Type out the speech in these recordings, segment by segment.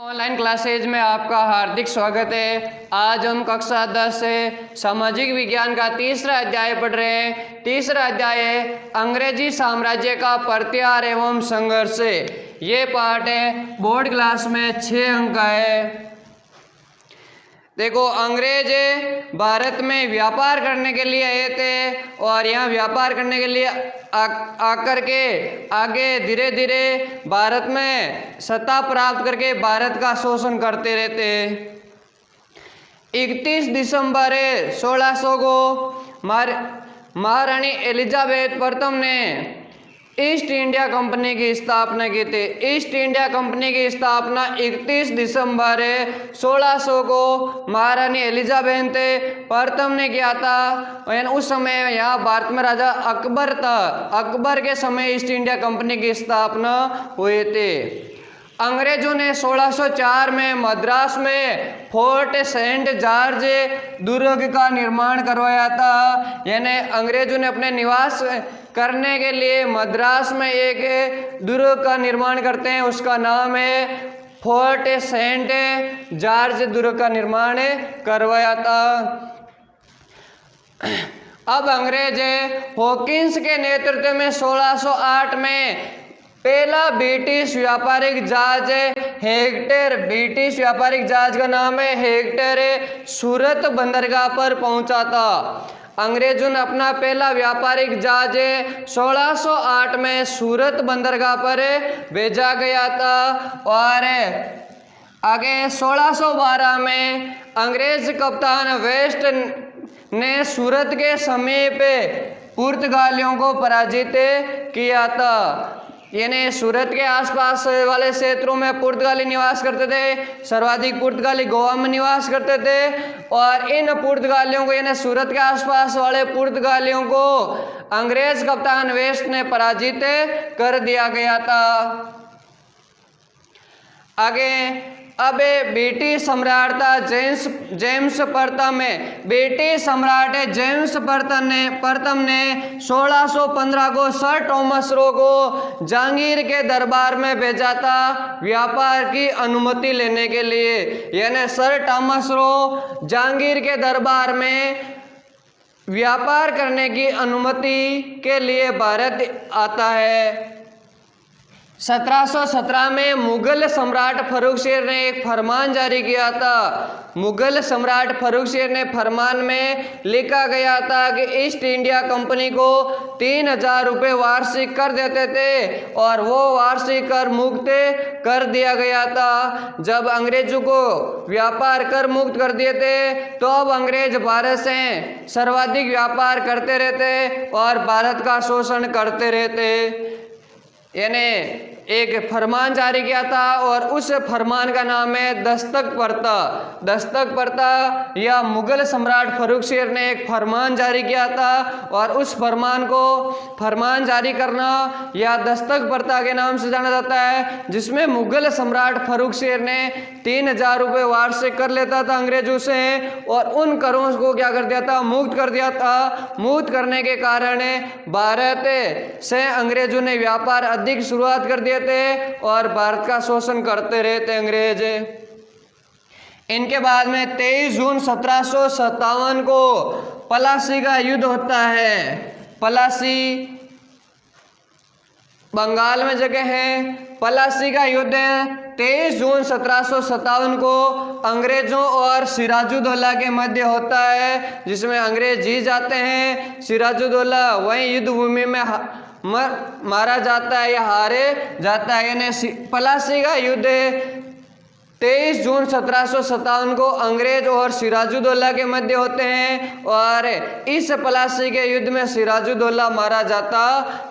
Online classes में आपका हार्दिक स्वागत है। आज हम कक्षा 10 से सामाजिक विज्ञान का तीसरा अध्याय पढ़ रहे हैं। तीसरा अध्याय है अंग्रेजी साम्राज्य का प्रत्याहार एवं संघर्ष। ये पाठ है, बोर्ड क्लास में 6 अंक का है। देखो, अंग्रेज भारत में व्यापार करने के लिए आए थे और यहाँ व्यापार करने के लिए आकर के आगे धीरे धीरे भारत में सत्ता प्राप्त करके भारत का शोषण करते रहते। 31 दिसंबर 1600 को महारानी एलिजाबेथ प्रथम ने ईस्ट इंडिया कंपनी की स्थापना की थी। ईस्ट इंडिया कंपनी की स्थापना 31 दिसंबर 1600 को महारानी एलिजाबेथ प्रथम ने किया था। और उस समय यहाँ भारत में राजा अकबर था। अकबर के समय ईस्ट इंडिया कंपनी की स्थापना हुई थी। अंग्रेजों ने 1604 में मद्रास में फोर्ट सेंट जॉर्ज दुर्ग का निर्माण करवाया था। यानी अंग्रेजों ने अपने निवास करने के लिए मद्रास में एक दुर्ग का निर्माण करते हैं, उसका नाम है फोर्ट सेंट जॉर्ज दुर्ग का निर्माण करवाया था। अब अंग्रेज हॉकिंस के नेतृत्व में 1608 में पहला ब्रिटिश व्यापारिक जहाज हेक्टर, ब्रिटिश व्यापारिक जहाज का नाम है हेक्टर, सूरत बंदरगाह पर पहुंचा था। अंग्रेजों ने अपना पहला व्यापारिक जहाज 1608 में सूरत बंदरगाह पर भेजा गया था। और आगे 1612 में अंग्रेज कप्तान वेस्ट ने सूरत के समीप पुर्तगालियों को पराजित किया था। यानी सूरत के आसपास वाले क्षेत्रों में पुर्तगाली निवास करते थे। सर्वाधिक पुर्तगाली गोवा में निवास करते थे और इन पुर्तगालियों को, यानी सूरत के आसपास वाले पुर्तगालियों को अंग्रेज कप्तान वेस्ट ने पराजित कर दिया गया था। आगे अब ब्रिटिश सम्राट था जेम्स प्रथम। ब्रिटिश सम्राट जेम्स प्रथम ने 1615 को सर टॉमस रो को जहांगीर के दरबार में भेजा था व्यापार की अनुमति लेने के लिए। यानी सर टॉमस रो जहांगीर के दरबार में व्यापार करने की अनुमति के लिए भारत आता है। 1717 में मुगल सम्राट फर्रुखशेर ने एक फरमान जारी किया था। मुगल सम्राट फर्रुखशेर ने फरमान में लिखा गया था कि ईस्ट इंडिया कंपनी को 3000 रुपये वार्षिक कर देते थे और वो वार्षिक कर मुक्त कर दिया गया था। जब अंग्रेजों को व्यापार कर मुक्त कर दिए थे तो अब अंग्रेज भारत से सर्वाधिक व्यापार करते रहते और भारत का शोषण करते रहते। यानी एक फरमान जारी किया था और उस फरमान का नाम है दस्तक प्रथा। दस्तक प्रथा या मुगल सम्राट फर्रुखशेर ने एक फरमान जारी किया था और उस फरमान को फरमान जारी करना या दस्तक प्रथा के नाम से जाना जाता है, जिसमें मुगल सम्राट फर्रुखशेर ने 3000 रुपये वार्षिक कर लेता था अंग्रेजों से और उन करों को क्या कर दिया था, मुक्त कर दिया था। मुक्त करने के कारण भारत से अंग्रेजों ने व्यापार अधिक शुरुआत कर दिए थे और भारत का शोषण करते रहते अंग्रेज। इनके बाद में 23 जून 1757 को पलासी का युद्ध होता है। पलासी बंगाल में जगह है। पलासी का युद्ध 23 जून 1757 को अंग्रेजों और सिराजुद्दौला के मध्य होता है, जिसमें अंग्रेज जीत जाते हैं। सिराजुद्दौला वहीं युद्ध भूमि में मारा जाता है या हारे जाता है। यानी पलासी का युद्ध 23 जून 1757 को अंग्रेज और सिराजुद्दौला के मध्य होते हैं और इस पलासी के युद्ध में सिराजुद्दौला मारा जाता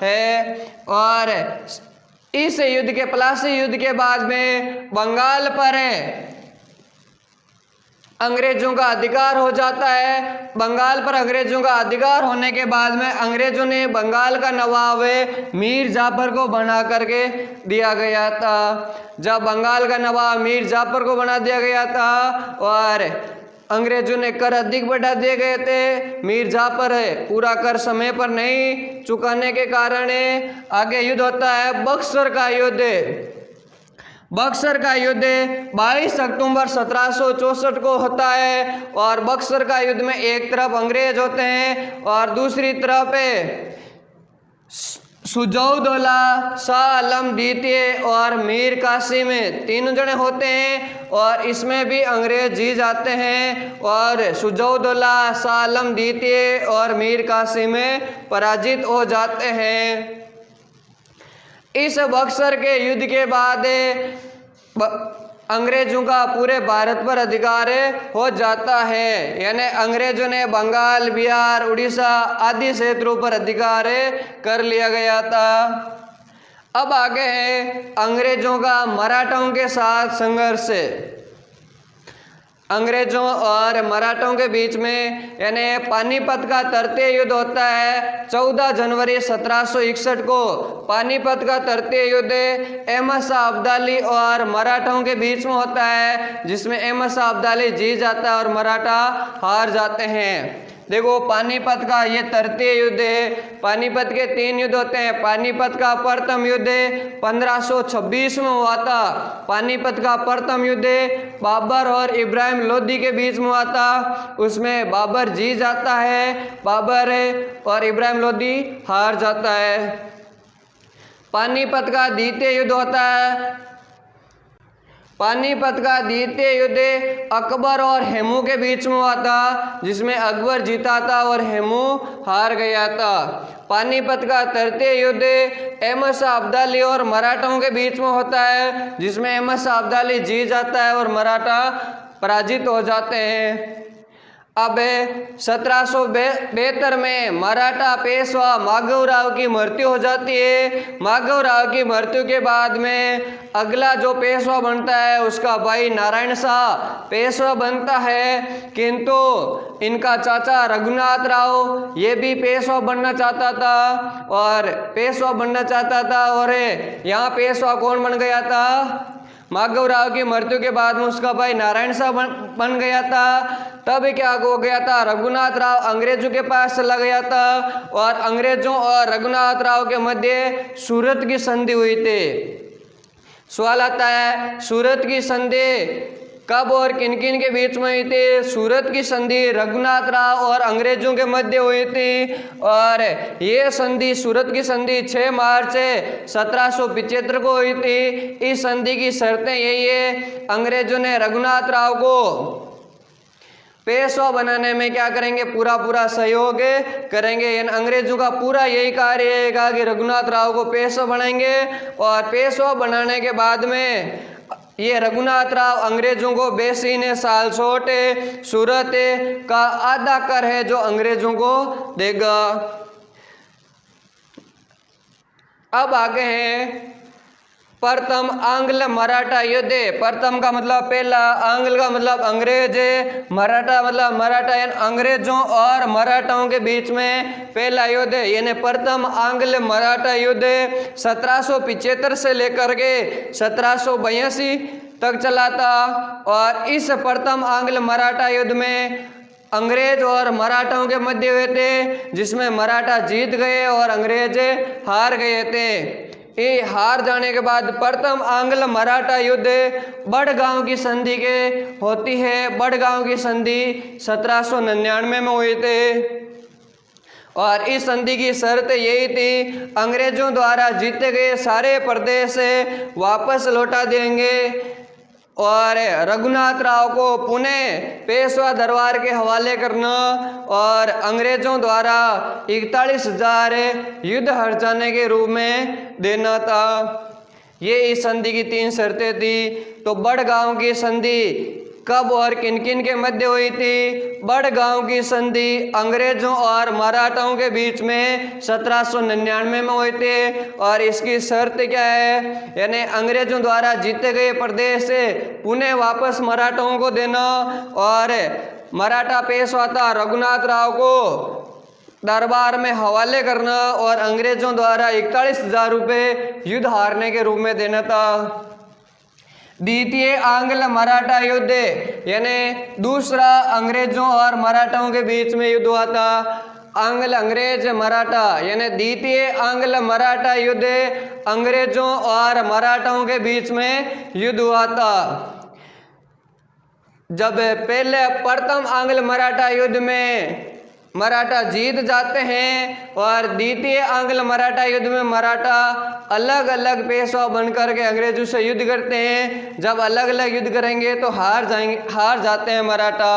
है। और इस युद्ध के पलासी युद्ध के बाद में बंगाल पर अंग्रेजों का अधिकार हो जाता है। बंगाल पर अंग्रेजों का अधिकार होने के बाद में अंग्रेजों ने बंगाल का नवाब मीर जाफर को बना करके दिया गया था। जब बंगाल का नवाब मीर जाफर को बना दिया गया था और अंग्रेजों ने कर अधिक बढ़ा दिए गए थे, मीर जाफर पूरा कर समय पर नहीं चुकाने के कारण आगे युद्ध होता है बक्सर का युद्ध। बक्सर का युद्ध 22 अक्टूबर 1764 को होता है और बक्सर का युद्ध में एक तरफ अंग्रेज होते हैं और दूसरी तरफ सुजौदौला, शाह आलम द्वितीय और मीर कासिम, तीनों जने होते हैं और इसमें भी अंग्रेज जीत जाते हैं और सुजौदौला, शाह आलम द्वितीय और मीर कासिम पराजित हो जाते हैं। इस बक्सर के युद्ध के बाद अंग्रेजों का पूरे भारत पर अधिकार हो जाता है, यानी अंग्रेजों ने बंगाल, बिहार, उड़ीसा आदि क्षेत्रों पर अधिकार कर लिया गया था। अब आगे है अंग्रेजों का मराठाओं के साथ संघर्ष। अंग्रेजों और मराठों के बीच में यानी पानीपत का तृतीय युद्ध होता है 14 जनवरी 1761 को। पानीपत का तृतीय युद्ध अहमद शाह अब्दाली और मराठों के बीच में होता है, जिसमें अहमद शाह अब्दाली जीत जाता है और मराठा हार जाते हैं। देखो पानीपत का ये तृतीय युद्ध है। पानीपत के 3 युद्ध होते हैं। पानीपत का प्रथम युद्ध 1526 में हुआ था। पानीपत का प्रथम युद्ध बाबर और इब्राहिम लोदी के बीच में हुआ था। उसमें बाबर जीत जाता है, बाबर और इब्राहिम लोदी हार जाता है। पानीपत का द्वितीय युद्ध होता है। पानीपत का द्वितीय युद्ध अकबर और हेमू के बीच में हुआ था, जिसमें अकबर जीता था और हेमू हार गया था। पानीपत का तृतीय युद्ध अहमद शाह अब्दाली और मराठों के बीच में होता है, जिसमें अहमद शाह अब्दाली जीत जाता है और मराठा पराजित हो जाते हैं। अब 1772 में मराठा पेशवा माधवराव की मृत्यु हो जाती है। माधवराव की मृत्यु के बाद में अगला जो पेशवा बनता है उसका भाई नारायण शाह पेशवा बनता है, किंतु इनका चाचा रघुनाथ राव ये भी पेशवा बनना चाहता था और यहाँ पेशवा कौन बन गया था? माधवराव की मृत्यु के बाद में उसका भाई नारायण शाह बन गया था। तब क्या हो गया था, रघुनाथ राव अंग्रेजों के पास चला गया था और अंग्रेजों और रघुनाथ राव के मध्य सूरत की संधि हुई थी। सवाल आता है सूरत की संधि कब और किन किन के बीच में हुई थी? सूरत की संधि रघुनाथ राव और अंग्रेजों के मध्य हुई थी और ये संधि सूरत की संधि 6 मार्च 1775 को हुई थी। इस संधि की शर्तें यही है, अंग्रेजों ने रघुनाथ राव को पेशवा बनाने में क्या करेंगे? पूरा सहयोग करेंगे। यानी अंग्रेजों का पूरा यही कार्य रहेगा कि रघुनाथ राव को पेशवा बनाएंगे और पेशवा बनाने के बाद में ये रघुनाथ राव अंग्रेजों को बेसीने साल छोटे सूरत का आधा कर है जो अंग्रेजों को देगा। अब आगे हैं प्रथम आंग्ल मराठा युद्ध। प्रथम का मतलब पहला, आंग्ल का मतलब अंग्रेज, मराठा मतलब मराठा, यानी अंग्रेजों और मराठाओं के बीच में पहला युद्ध यानी प्रथम आंग्ल मराठा युद्ध 1775 से लेकर के 1782 तक चला था। और इस प्रथम आंग्ल मराठा युद्ध में अंग्रेज और मराठाओं के मध्य हुए थे, जिसमें मराठा जीत गए और अंग्रेज हार गए थे। ये हार जाने के बाद प्रथम आंग्ल मराठा युद्ध बड़गांव की संधि के होती है। बड़गांव की संधि 1799 में हुई थे और इस संधि की शर्त यही थी, अंग्रेजों द्वारा जीते गए सारे प्रदेश वापस लौटा देंगे और रघुनाथ राव को पुणे पेशवा दरबार के हवाले करना और अंग्रेजों द्वारा 41,000 युद्ध हर्जाने के रूप में देना था। ये इस संधि की 3 शर्तें थी। तो बड़गांव की संधि कब और किन किन के मध्य हुई थी? बड़गांव की संधि अंग्रेजों और मराठाओं के बीच में 1799 में हुई थी और इसकी शर्त क्या है? यानी अंग्रेजों द्वारा जीते गए प्रदेश पुणे वापस मराठाओं को देना और मराठा पेशवा था रघुनाथ राव को दरबार में हवाले करना और अंग्रेजों द्वारा 41,000 रुपये युद्ध हारने के रूप में देना था। द्वितीय आंग्ल मराठा युद्ध यानी दूसरा अंग्रेजों और मराठाओं के बीच में युद्ध हुआ था आंग्ल अंग्रेज मराठा यानी द्वितीय आंग्ल मराठा युद्ध अंग्रेजों और मराठाओं के बीच में युद्ध हुआ था। जब पहले प्रथम आंग्ल मराठा युद्ध में मराठा जीत जाते हैं और द्वितीय आंग्ल मराठा युद्ध में मराठा अलग अलग पेशवा बनकर के अंग्रेजों से युद्ध करते हैं। जब अलग अलग युद्ध करेंगे तो हार जाते हैं मराठा।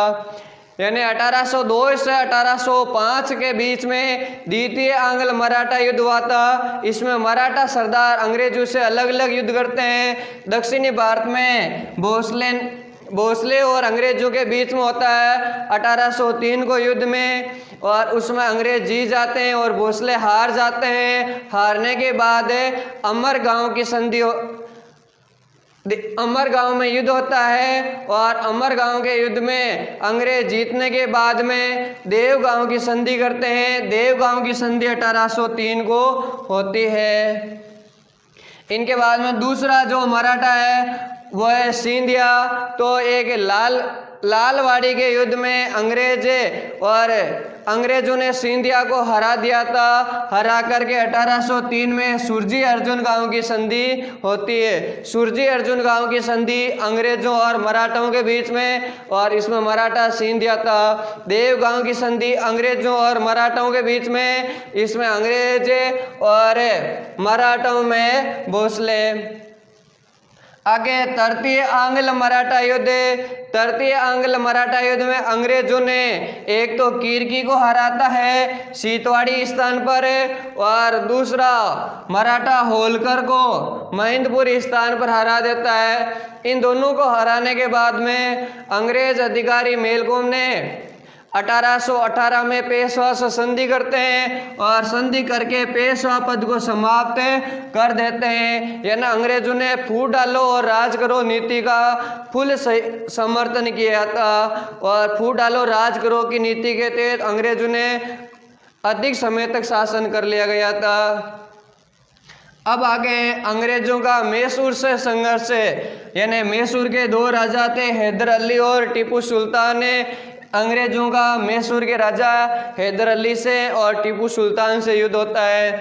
यानी 1802 से 1805 के बीच में द्वितीय आंग्ल मराठा युद्ध हुआ था। इसमें मराठा सरदार अंग्रेजों से अलग अलग युद्ध करते हैं। दक्षिणी भारत में भोसले और अंग्रेजों के बीच में होता है 1803 को युद्ध में, और उसमें अंग्रेज जीत जाते हैं और भोसले हार जाते हैं। हारने के बाद अमरगांव में युद्ध होता है और अमरगांव के युद्ध में अंग्रेज जीतने के बाद में देवगांव की संधि करते हैं। देवगांव की संधि 1803 को होती है। इनके बाद में दूसरा जो मराठा है वो है सिंधिया। तो एक लालवाड़ी के युद्ध में अंग्रेजों ने सिंधिया को हरा दिया था। हरा करके 1803 में सुरजी अर्जुन गांव की संधि होती है। सुरजी अर्जुन गांव की संधि अंग्रेजों और मराठाओं के बीच में, और इसमें मराठा सिंधिया था। देवगांव की संधि अंग्रेजों और मराठाओं के बीच में, इसमें अंग्रेज और मराठाओं में भोसले। आगे तृतीय आंग्ल मराठा युद्ध। तृतीय आंग्ल मराठा युद्ध में अंग्रेजों ने एक तो कीर्की को हराता है सीतवाड़ी स्थान पर, और दूसरा मराठा होलकर को महेंद्रपुर स्थान पर हरा देता है। इन दोनों को हराने के बाद में अंग्रेज अधिकारी मेलकोम ने 1818 में पेशवा से संधि करते हैं और संधि करके पेशवा पद को समाप्त कर देते हैं। यानी अंग्रेजों ने फूट डालो और राज करो नीति का फुल समर्थन किया था, और फूट डालो राज करो की नीति के तहत अंग्रेजों ने अधिक समय तक शासन कर लिया गया था। अब आगे अंग्रेजों का मैसूर से संघर्ष है। यानी मैसूर के दो राजा थे, हैदर अली और टीपू सुल्तान। अंग्रेजों का मैसूर के राजा हैदर अली से और टीपू सुल्तान से युद्ध होता है।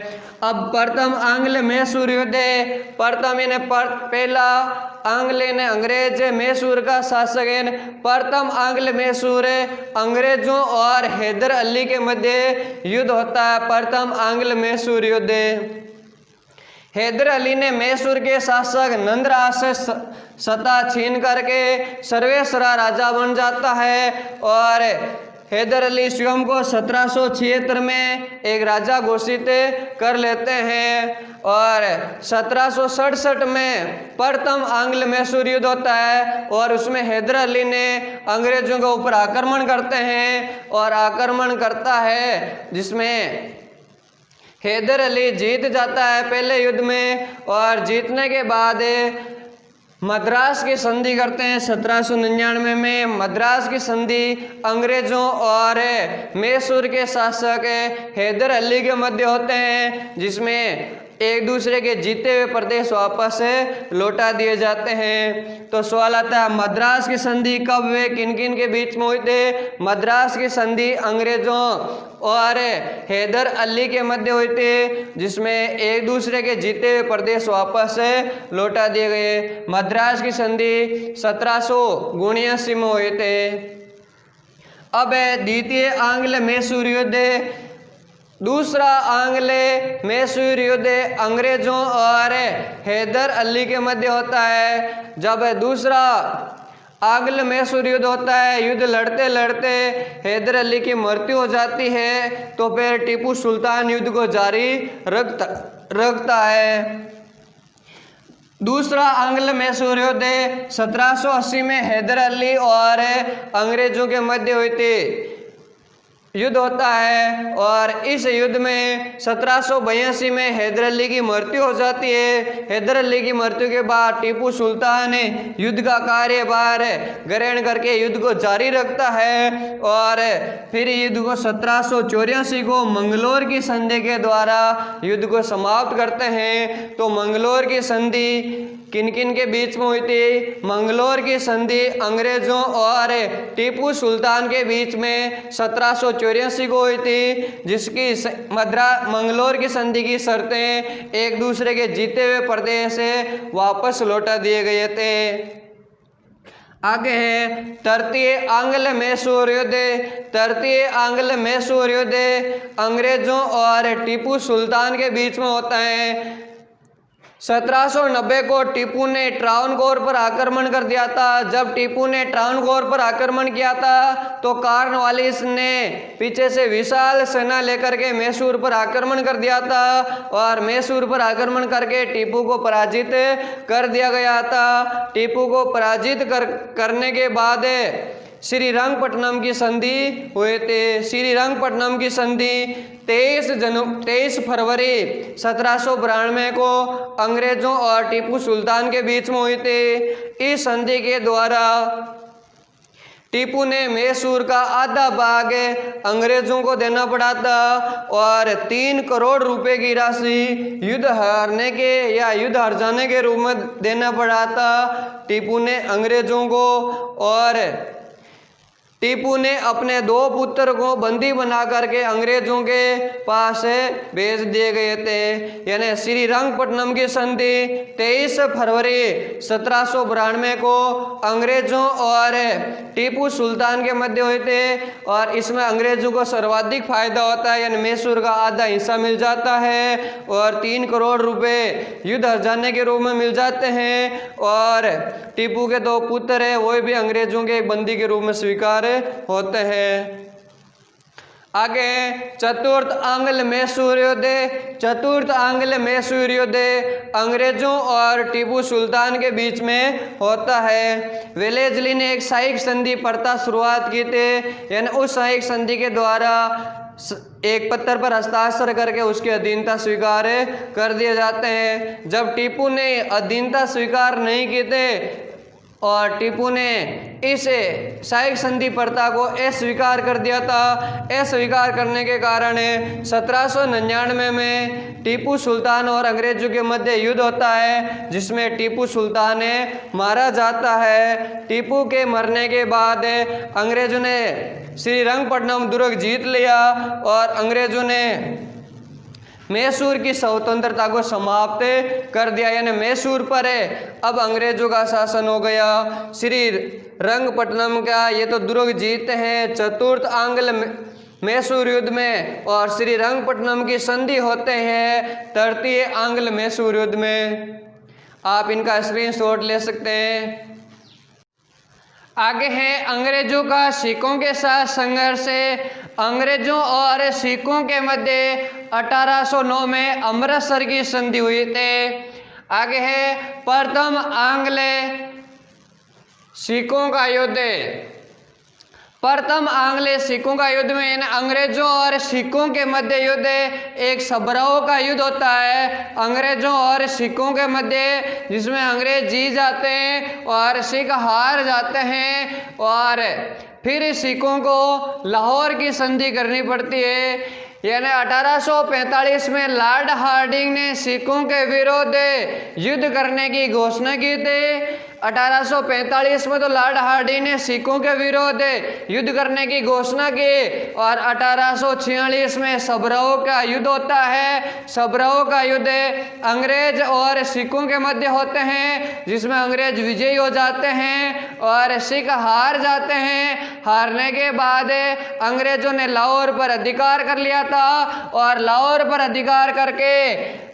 अब प्रथम आंग्ल मैसूर युद्ध है। पहला आंग्ल ने अंग्रेज मैसूर का शासक है। प्रथम आंग्ल मैसूर अंग्रेजों और हैदर अली के मध्य युद्ध होता है। प्रथम आंग्ल मैसूर युद्ध। हैदर अली ने मैसूर के शासक नंदराज से सत्ता छीन करके सर्वेसरा राजा बन जाता है, और हैदर अली स्वयं को 1776 में एक राजा घोषित कर लेते हैं, और 1767 में प्रथम आंग्ल मैसूर युद्ध होता है, और उसमें हैदर अली ने अंग्रेजों के ऊपर आक्रमण करते हैं और आक्रमण करता है जिसमें हैदर अली जीत जाता है पहले युद्ध में, और जीतने के बाद मद्रास की संधि करते हैं 1799 में। मद्रास की संधि अंग्रेजों और मैसूर के शासक हैदर अली के मध्य होते हैं, जिसमें एक दूसरे के जीते हुए प्रदेश वापस लौटा दिए जाते हैं। तो सवाल आता है मद्रास की संधि कब हुए, किन किन के बीच में हुई थे। मद्रास की संधि अंग्रेजों और हैदर अली के मध्य हुई थी, जिसमें एक दूसरे के जीते हुए प्रदेश वापस लौटा दिए गए। मद्रास की संधि 1779 में हुए थे। अब द्वितीय आंग्ल मैसूर युद्ध। दूसरा आंग्ल मैसूर युद्ध अंग्रेजों और हैदर अली के मध्य होता है। जब दूसरा आंग्ल मैसूर युद्ध होता है, युद्ध लड़ते लड़ते हैदर अली की मृत्यु हो जाती है, तो फिर टीपू सुल्तान युद्ध को जारी रखता है। दूसरा आंग्ल मैसूर युद्ध 1780 में हैदर अली और अंग्रेजों के मध्य हुई थी युद्ध होता है, और इस युद्ध में 1782 में हैदर अली की मृत्यु हो जाती है। हैदर अली की मृत्यु के बाद टीपू सुल्तान युद्ध का कार्यभार ग्रहण करके युद्ध को जारी रखता है, और फिर युद्ध को 1784 को मंगलोर की संधि के द्वारा युद्ध को समाप्त करते हैं। तो मंगलोर की संधि किन किन के बीच में हुई थी। मंगलोर की संधि अंग्रेजों और टीपू सुल्तान के बीच में 1784 1884 को हुई थी, जिसकी मंगलोर की संधि की शर्तें एक दूसरे के जीते हुए प्रदेश से वापस लौटा दिए गए थे। आगे है तृतीय आंग्ल मैसूर युद्ध। तृतीय आंग्ल मैसूर युद्ध अंग्रेजों और टीपू सुल्तान के बीच में होता है। 1790 को टीपू ने ट्रावनकोर पर आक्रमण कर दिया था। जब टीपू ने ट्रावनकोर पर आक्रमण किया था तो कॉर्नवालिस ने पीछे से विशाल सेना लेकर के मैसूर पर आक्रमण कर दिया था और मैसूर पर आक्रमण करके टीपू को पराजित कर दिया गया था। टीपू को पराजित करने के बाद श्रीरंगपट्टनम की संधि हुए थे। श्रीरंगपट्टनम की संधि 23 फरवरी 1792 को अंग्रेजों और टीपू सुल्तान के बीच में हुई थी। इस संधि के द्वारा टीपू ने मैसूर का आधा भाग अंग्रेजों को देना पड़ा था और 3 करोड़ रुपए की राशि युद्ध हारने के या युद्ध हार जाने के रूप में देना पड़ा था टीपू ने अंग्रेजों को। और टीपू ने अपने 2 पुत्र को बंदी बना करके अंग्रेजों के पास भेज दिए गए थे। यानी श्रीरंगपट्टनम की संधि 23 फरवरी 1792 को अंग्रेजों और टीपू सुल्तान के मध्य हुए थे और इसमें अंग्रेजों को सर्वाधिक फायदा होता है, यानी मैसूर का आधा हिस्सा मिल जाता है और 3 करोड़ रुपए युद्ध हार जाने के रूप में मिल जाते हैं। और टीपू के 2 पुत्र है वो भी अंग्रेजों के एक बंदी के रूप में स्वीकार होते हैं। आगे चतुर्थ आंग्ल मैसूर युद्ध। चतुर्थ आंग्ल मैसूर युद्ध अंग्रेजों और टीपू सुल्तान के बीच में होता है। वेलेस्ली ने एक सहायक संधि प्रथा शुरुआत की थी, यानी उस सहायक संधि के द्वारा एक पत्थर पर हस्ताक्षर करके उसकी अधीनता स्वीकार कर दिए जाते हैं। जब टीपू ने अधीनता स्वीकार नहीं की थे और टीपू ने इस सहायक संधि प्रथा को अस्वीकार कर दिया था। अस्वीकार करने के कारण 1799 में टीपू सुल्तान और अंग्रेजों के मध्य युद्ध होता है, जिसमें टीपू सुल्तान मारा जाता है। टीपू के मरने के बाद अंग्रेजों ने श्रीरंगपट्टनम दुर्ग जीत लिया और अंग्रेजों ने मैसूर की स्वतंत्रता को समाप्त कर दिया, यानी मैसूर पर अब अंग्रेजों का शासन हो गया। श्रीरंगपट्टनम का ये तो दुर्ग जीते हैं चतुर्थ आंग्ल मैसूर युद्ध में और श्रीरंगपट्टनम की संधि होते हैं तृतीय आंग्ल मैसूर युद्ध में। आप इनका स्क्रीनशॉट ले सकते हैं। आगे है अंग्रेजों का सिखों के साथ संघर्ष। अंग्रेजों और सिखों के मध्य 1809 में अमृतसर की संधि हुई थी। आगे है प्रथम आंग्ल सिखों का युद्ध। प्रथम आंग्ल सिखों का युद्ध में अंग्रेजों और सिखों के मध्य युद्ध एक सबराहों का युद्ध होता है अंग्रेजों और सिखों के मध्य, जिसमें अंग्रेज जीत जाते हैं और सिख हार जाते हैं और फिर सिखों को लाहौर की संधि करनी पड़ती है। यानी 1845 में लॉर्ड हार्डिंग ने सिखों के विरुद्ध युद्ध करने की घोषणा की थी। 1845 में तो लॉर्ड हार्डिंग ने सिखों के विरुद्ध युद्ध करने की घोषणा की और 1846 में सबराहों का युद्ध होता है। सबराहों का युद्ध अंग्रेज और सिखों के मध्य होते हैं, जिसमें अंग्रेज विजयी हो जाते हैं और सिख हार जाते हैं। हारने के बाद अंग्रेजों ने लाहौर पर अधिकार कर लिया था और लाहौर पर अधिकार करके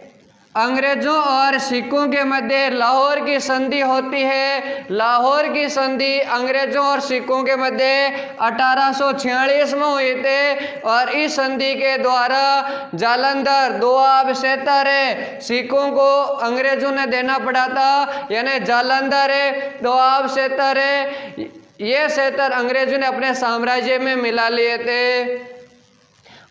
अंग्रेजों और सिखों के मध्य लाहौर की संधि होती है। लाहौर की संधि अंग्रेजों और सिखों के मध्य 1846 में हुई थी और इस संधि के द्वारा जालंधर, दोआब, सेतर सिखों को अंग्रेजों ने देना पड़ा था। यानी जालंधर, दोआब, सेतर ये क्षेत्र अंग्रेजों ने अपने साम्राज्य में मिला लिए थे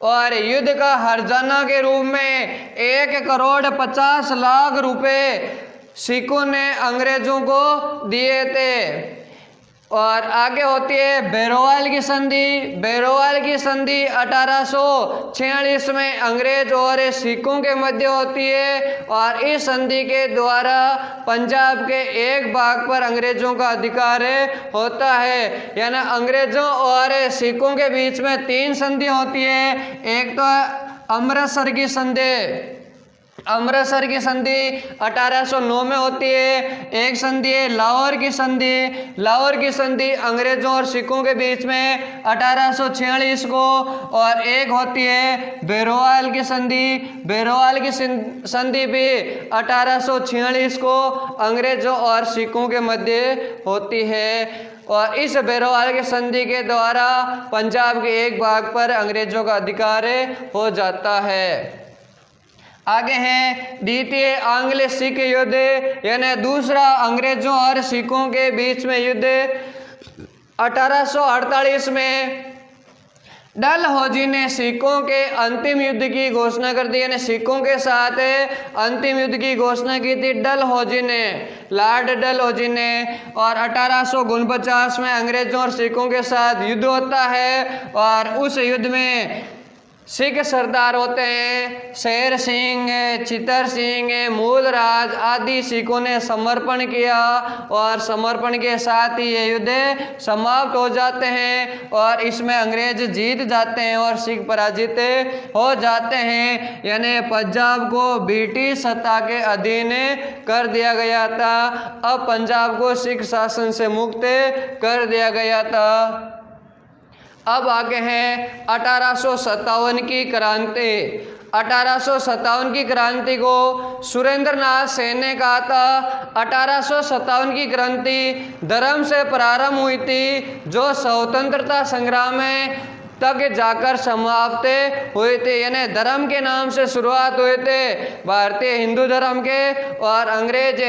और युद्ध का हर्जाना के रूप में 1,50,00,000 रुपए सिखों ने अंग्रेजों को दिए थे। और आगे होती है बेरोवाल की संधि। बेरोवाल की संधि 1846 में अंग्रेज और सिखों के मध्य होती है और इस संधि के द्वारा पंजाब के एक भाग पर अंग्रेजों का अधिकार होता है। यानी अंग्रेजों और सिखों के बीच में 3 संधि होती है। एक तो अमृतसर की संधि, अमृतसर की संधि 1809 में होती है। एक संधि है लाहौर की संधि। लाहौर की संधि अंग्रेजों और सिखों के बीच में 1846 को। और एक होती है बेरोवाल की संधि। बेरोवाल की संधि भी 1846 को अंग्रेजों और सिखों के मध्य होती है। और इस बेरोवाल की संधि के द्वारा पंजाब के एक भाग पर अंग्रेजों का अधिकार हो जाता है। आगे है द्वितीय आंग्ल सिख युद्ध, यानी दूसरा अंग्रेजों और सिखों के बीच में युद्ध 1848 में डलहौजी ने सिखों के अंतिम युद्ध की घोषणा कर दी। यानी सिखों के साथ अंतिम युद्ध की घोषणा की थी डलहौजी ने, लॉर्ड डलहौजी ने। और 1849 में अंग्रेजों और सिखों के साथ युद्ध होता है और उस युद्ध में सिख सरदार होते हैं शेर सिंह, चितर सिंह, मूलराज आदि सिखों ने समर्पण किया और समर्पण के साथ ही ये युद्ध समाप्त हो जाते हैं और इसमें अंग्रेज जीत जाते हैं और सिख पराजित हो जाते हैं। यानी पंजाब को ब्रिटिश सत्ता के अधीन कर दिया गया था। अब पंजाब को सिख शासन से मुक्त कर दिया गया था। अब आगे हैं 1857 की क्रांति। 1857 की क्रांति को सुरेंद्र नाथ सेन ने कहा था। 1857 की क्रांति धर्म से प्रारंभ हुई थी जो स्वतंत्रता संग्राम में तक जाकर समाप्त हुए थे। यानी धर्म के नाम से शुरुआत हुए थे भारतीय हिंदू धर्म के और अंग्रेज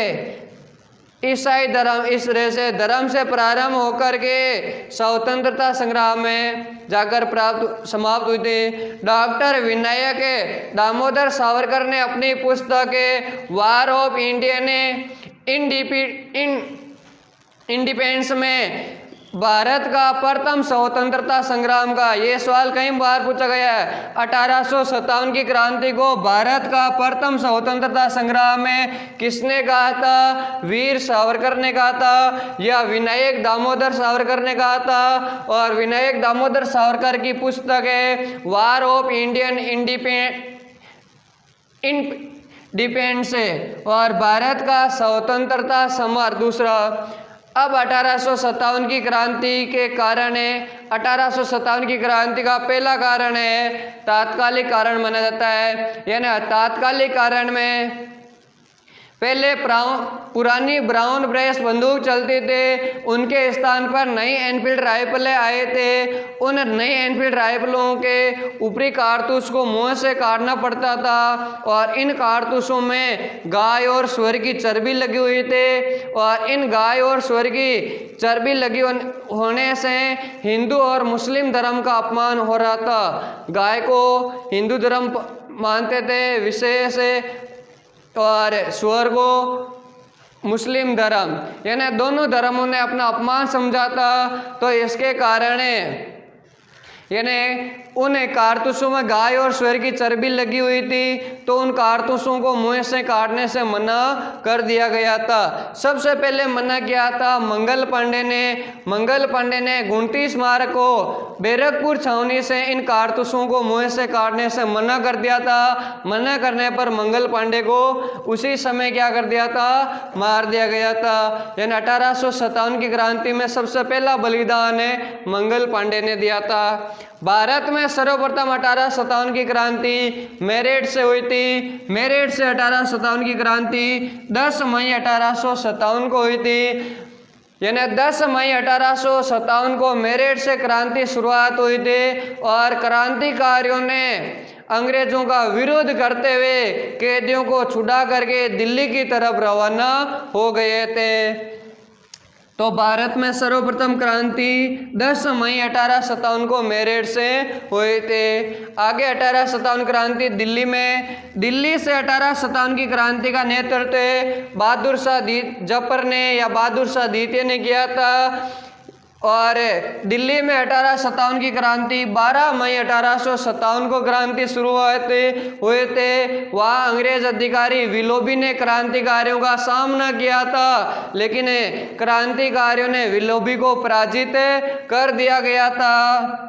ईसाई धर्म, इस तरह से धर्म से प्रारंभ होकर के स्वतंत्रता संग्राम में जाकर समाप्त हुई थी। डॉक्टर विनायक दामोदर सावरकर ने अपनी पुस्तक वार ऑफ इंडियन इंडिपेंडेंस में भारत का प्रथम स्वतंत्रता संग्राम का, ये सवाल कई बार पूछा गया है। 1857 की क्रांति को भारत का प्रथम स्वतंत्रता संग्राम में किसने कहा था? वीर सावरकर ने कहा था या विनायक दामोदर सावरकर ने कहा था। और विनायक दामोदर सावरकर की पुस्तक है वार ऑफ इंडियन इंडिपेंडेंस और भारत का स्वतंत्रता समर दूसरा। अब 1857 की क्रांति के कारण है, 1857 की क्रांति का पहला कारण है तात्कालिक कारण माना जाता है। यानी तात्कालिक कारण में पहले पुरानी ब्राउन ब्रेस बंदूक चलती थे, उनके स्थान पर नई एनफील्ड राइफलें आए थे। उन नई एनफील्ड राइफलों के ऊपरी कारतूस को मुंह से काटना पड़ता था और इन कारतूसों में गाय और सुअर की चर्बी लगी हुई थी और इन गाय और सुअर की चर्बी लगी होने से हिंदू और मुस्लिम धर्म का अपमान हो रहा था। गाय को हिंदू धर्म मानते थे विशेष और सुअर को मुस्लिम धर्म, यानी दोनों धर्मों ने अपना अपमान समझा था। तो इसके कारण यानी उन कारतूसों में गाय और सुअर की चर्बी लगी हुई थी तो उन कारतूसों को मुंह से काटने से मना कर दिया गया था। सबसे पहले मना किया था मंगल पांडे ने गुंटी स्मारक को बैरकपुर छावनी से इन कारतूसों को मुंह से काटने से मना कर दिया था। मना करने पर मंगल पांडे को उसी समय क्या कर दिया था? मार दिया गया था। यानी 1857 की क्रांति में सबसे पहला बलिदान मंगल पांडे ने दिया था। भारत में सर्वप्रथम 1857 की क्रांति मेरठ से हुई थी। मेरठ से 1857 की क्रांति 10 मई 1857 को हुई थी। यानी 10 मई 1857 को मेरठ से क्रांति शुरुआत हुई थी और क्रांतिकारियों ने अंग्रेजों का विरोध करते हुए कैदियों को छुड़ा करके दिल्ली की तरफ रवाना हो गए थे। तो भारत में सर्वप्रथम क्रांति 10 मई 1857 को मेरठ से हुए थे। आगे 1857 क्रांति दिल्ली से 1857 की क्रांति का नेतृत्व बहादुर शाह जफर ने या बहादुर शाह द्वितीय ने किया था। और दिल्ली में 1857 की क्रांति, 12 मई 1857 को क्रांति शुरू हुए थे। वहाँ अंग्रेज अधिकारी विलोबी ने क्रांतिकारियों का सामना किया था, लेकिन क्रांतिकारियों ने विलोबी को पराजित कर दिया गया था।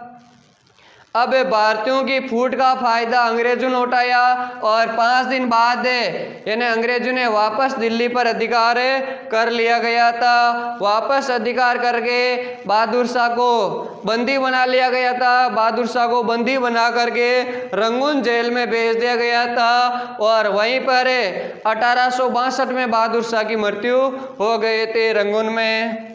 अब भारतीयों की फूट का फायदा अंग्रेजों ने उठाया और 5 दिन बाद यानी अंग्रेजों ने वापस दिल्ली पर अधिकार कर लिया गया था। वापस अधिकार करके बहादुर शाह को बंदी बना लिया गया था। बहादुर शाह को बंदी बना करके रंगून जेल में भेज दिया गया था और वहीं पर 1862 में बहादुर शाह की मृत्यु हो गए थे रंगून में।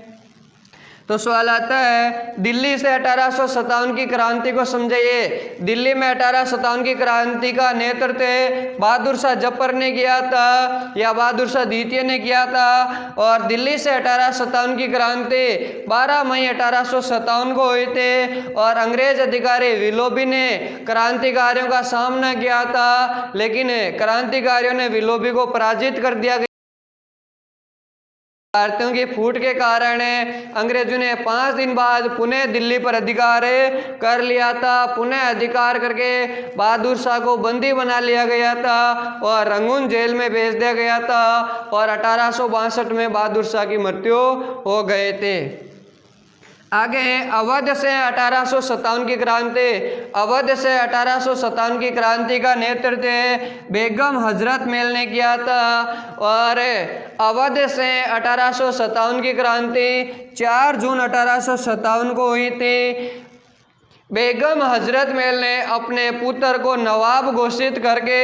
तो सवाल आता है, दिल्ली से 1857 की क्रांति को समझाइए। दिल्ली में 1857 की क्रांति का नेतृत्व बहादुर शाह जफर ने किया था या बहादुर शाह द्वितीय ने किया था। और दिल्ली से 1857 की क्रांति 12 मई 1857 को हुई थे और अंग्रेज अधिकारी विलोबी ने क्रांतिकारियों का सामना किया था, लेकिन क्रांतिकारियों ने विलोबी को पराजित कर दिया। भारतीयों की फूट के कारण अंग्रेजों ने 5 दिन बाद पुनः दिल्ली पर अधिकार कर लिया था। पुनः अधिकार करके बहादुर शाह को बंदी बना लिया गया था और रंगून जेल में भेज दिया गया था और 1862 में बहादुर शाह की मृत्यु हो गए थे। आगे है अवध से 1857 की क्रांति। अवध से 1857 की क्रांति का नेतृत्व बेगम हजरत महल ने किया था और अवध से 1857 की क्रांति 4 जून 1857 को हुई थी। बेगम हजरत महल ने अपने पुत्र को नवाब घोषित करके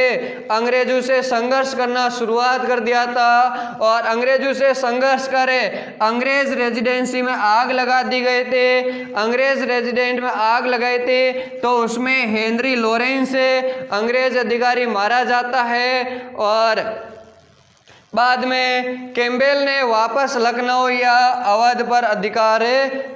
अंग्रेजों से संघर्ष करना शुरुआत कर दिया था और अंग्रेजों से संघर्ष करे अंग्रेज रेजिडेंसी में आग लगा दी गए थे। अंग्रेज रेजिडेंट में आग लगाए थे तो उसमें हेनरी लॉरेंस अंग्रेज अधिकारी मारा जाता है और बाद में कैम्पबेल ने वापस लखनऊ या अवध पर अधिकार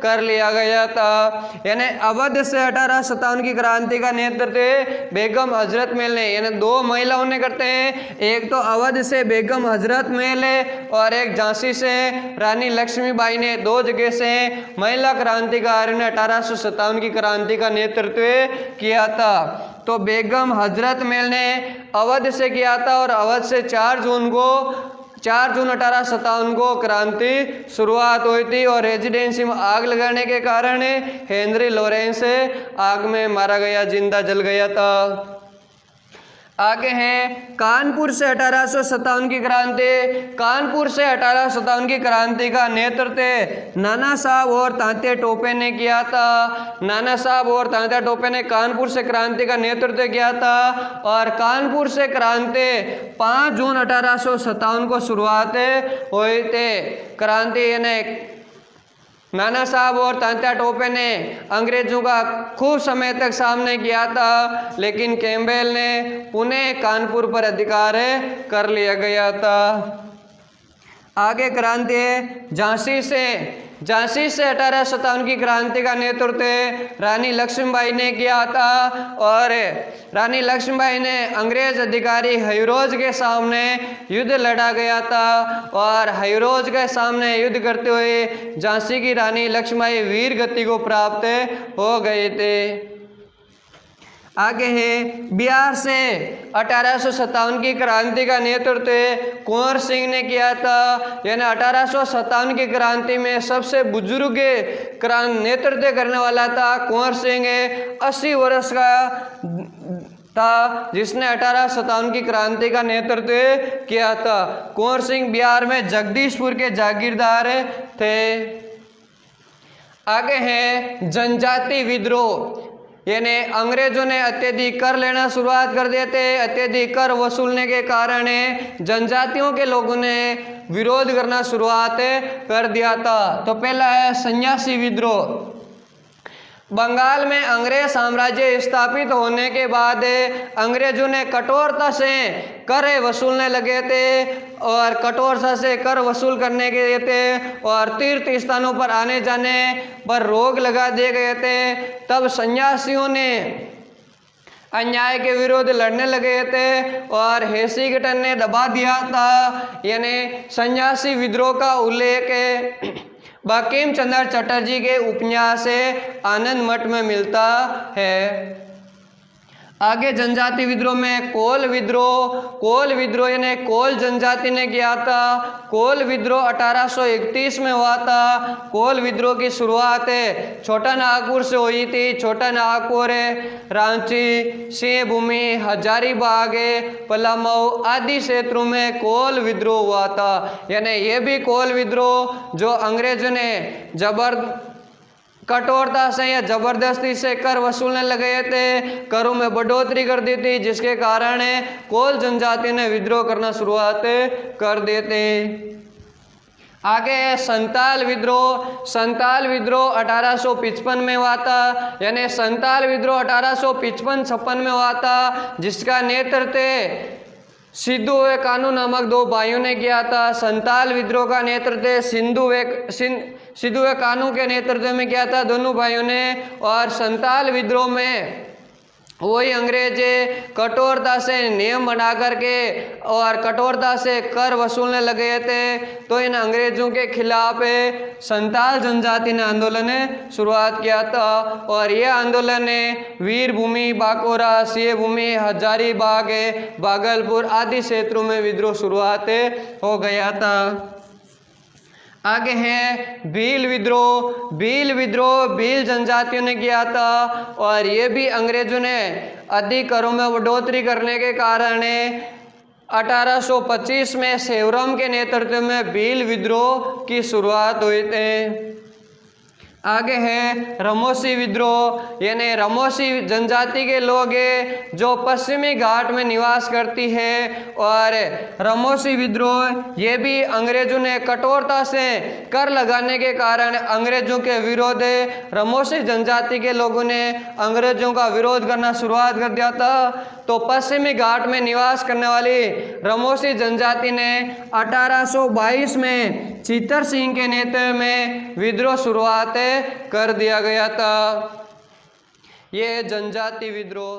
कर लिया गया था। यानी अवध से 1857 की क्रांति का नेतृत्व बेगम हजरत महल ने, यानी 2 महिलाओं ने करते हैं। एक तो अवध से बेगम हजरत महल और एक झांसी से रानी लक्ष्मीबाई ने। 2 जगह से महिला क्रांतिकारियों ने 1857 की क्रांति का नेतृत्व किया था। तो बेगम हजरत महल ने अवध से किया था और अवध से 4 जून 1857 को क्रांति शुरुआत हुई थी और रेजिडेंसी में आग लगाने के कारण हेनरी लॉरेंस आग में मारा गया, जिंदा जल गया था। आगे है कानपुर से 1857 की क्रांति। कानपुर से 1857 की क्रांति का नेतृत्व नाना साहब और तात्या टोपे ने किया था। नाना साहब और तात्या टोपे ने कानपुर से क्रांति का नेतृत्व किया था और कानपुर से क्रांति 5 जून 1857 को शुरुआत हुई थी। क्रांति यानी नाना साहब और तात्या टोपे ने अंग्रेजों का खूब समय तक सामने किया था, लेकिन कैम्पबेल ने पुणे कानपुर पर अधिकार कर लिया गया था। आगे क्रांति है झांसी से 1857 की क्रांति का नेतृत्व रानी लक्ष्मीबाई ने किया था और रानी लक्ष्मीबाई ने अंग्रेज अधिकारी हयूरोज के सामने युद्ध लड़ा गया था और हयूरोज के सामने युद्ध करते हुए झांसी की रानी लक्ष्मीबाई वीर गति को प्राप्त हो गए थे। आगे है बिहार से 1857 की क्रांति का नेतृत्व कुंवर सिंह ने किया था। यानी 1857 की क्रांति में सबसे बुजुर्ग नेतृत्व करने वाला था कुंवर सिंह। 80 वर्ष का था जिसने 1857 की क्रांति का नेतृत्व किया था। कुंवर सिंह बिहार में जगदीशपुर के जागीरदार थे। आगे है जनजाति विद्रोह। यानी अंग्रेजों ने अत्यधिक कर लेना शुरुआत कर दिए थे। अत्यधिक कर वसूलने के कारण जनजातियों के लोगों ने विरोध करना शुरुआत कर दिया था। तो पहला है सन्यासी विद्रोह। बंगाल में अंग्रेज साम्राज्य स्थापित होने के बाद अंग्रेजों ने कठोरता से कर वसूलने लगे थे और कठोरता से कर वसूल करने के लिए थे और तीर्थ स्थानों पर आने जाने पर रोक लगा दिए गए थे। तब सन्यासियों ने अन्याय के विरुद्ध लड़ने लगे थे और हेसिंगटन ने दबा दिया था। यानी सन्यासी विद्रोह का उल्लेख बंकिम चंद्र चटर्जी के उपन्यास आनंद मठ में मिलता है। आगे जनजाति विद्रोह में कोल विद्रोह यानी कोल जनजाति ने किया था। कोल विद्रोह 1831 में हुआ था। कोल विद्रोह की शुरुआत छोटा नागपुर से हुई थी। छोटा नागपुर, रांची, सिंहभूमि, हजारीबाग, पलामऊ आदि क्षेत्रों में कोल विद्रोह हुआ था। यानी ये भी कोल विद्रोह जो अंग्रेजों ने कठोरता से या जबरदस्ती से कर वसूलने लगे थे, करों में बढ़ोतरी कर दी थी, जिसके कारण कोल जनजाति ने विद्रोह करना शुरुआत कर देते। आगे संताल विद्रोह 1855 में हुआ था। यानी संताल विद्रोह 1855-56 में हुआ था, जिसका नेतृत्व सिद्धू व कानू नामक दो भाइयों ने किया था। संताल विद्रोह का नेतृत्व सिद्धू व कानू के नेतृत्व में किया था दोनों भाइयों ने। और संताल विद्रोह में वही अंग्रेज कठोरता से नियम बना करके और कठोरता से कर वसूलने लगे थे, तो इन अंग्रेजों के खिलाफ संताल जनजाति ने आंदोलन शुरुआत किया था। और यह आंदोलन वीरभूमि, बांकुरा, सिंहभूमि, हजारीबाग, भागलपुर आदि क्षेत्रों में विद्रोह शुरुआत हो गया था। आगे है भील विद्रोह भील जनजातियों ने किया था। और ये भी अंग्रेजों ने अधिक करों में बढ़ोतरी करने के कारण 1825 में सेवरम के नेतृत्व में भील विद्रोह की शुरुआत हुई थी। आगे है रमोसी विद्रोह, यानी रमोसी जनजाति के लोग जो पश्चिमी घाट में निवास करती है। और रमोसी विद्रोह ये भी अंग्रेजों ने कठोरता से कर लगाने के कारण अंग्रेजों के विरोध रमोसी जनजाति के लोगों ने अंग्रेजों का विरोध करना शुरुआत कर दिया था। तो पश्चिमी घाट में निवास करने वाली रमोसी जनजाति ने 1822 में चित्तर सिंह के नेतृत्व में विद्रोह शुरुआत कर दिया गया था। ये जनजाति विद्रोह।